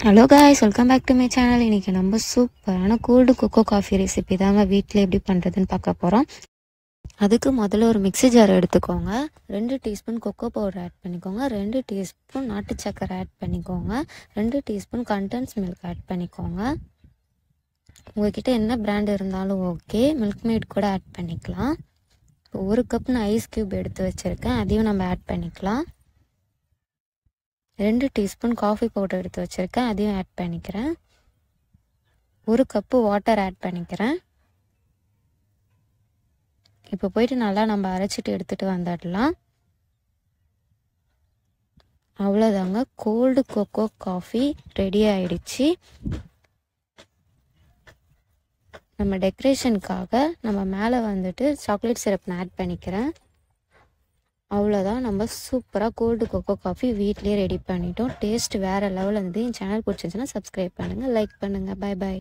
Hello guys, welcome back to my channel. இன்றைக்கி நம்ம சூப்பரான கோல்டு கொக்கோ காஃபி ரெசிபி தாங்க வீட்டில் எப்படி பண்ணுறதுன்னு பார்க்க போகிறோம். அதுக்கு முதல்ல ஒரு மிக்ஸி ஜார் எடுத்துக்கோங்க. 2 டீஸ்பூன் கொக்கோ பவுடர் ஆட் பண்ணிக்கோங்க. 2 டீஸ்பூன் நாட்டு சக்கரை ஆட் பண்ணிக்கோங்க. 2 டீஸ்பூன் கண்டென்ஸ் மில்க் ஆட் பண்ணிக்கோங்க. உங்கள்கிட்ட என்ன பிராண்ட் இருந்தாலும் ஓகே, மில்க் மேட் கூட ஆட் பண்ணிக்கலாம். இப்போ 1 கப் நான் ஐஸ் க்யூப் எடுத்து வச்சுருக்கேன், அதையும் நம்ம ஆட் பண்ணிக்கலாம். 2 டீஸ்பூன் காஃபி பவுடர் எடுத்து வச்சுருக்கேன், அதையும் ஆட் பண்ணிக்கிறேன். 1 கப்பு வாட்டர் ஆட் பண்ணிக்கிறேன். இப்போ போயிட்டு நல்லா நம்ம அரைச்சிட்டு எடுத்துகிட்டு வந்துடலாம். அவ்வளோதாங்க, கோல்டு கொக்கோ காஃபி ரெடி ஆயிடுச்சு. நம்ம டெக்கரேஷனுக்காக நம்ம மேலே வந்துட்டு சாக்லேட் சிரப் நான் ஆட் பண்ணிக்கிறேன். அவ்வளோதான், நம்ம சூப்பராக கோல்டு கொக்கோ காஃபி வீட்லேயே ரெடி பண்ணிட்டோம். டேஸ்ட் வேறு லெவலில் இருந்தது. என் சேனல் பிடிச்சிருந்துச்சுன்னா சப்ஸ்கிரைப் பண்ணுங்கள், லைக் பண்ணுங்கள். Bye bye.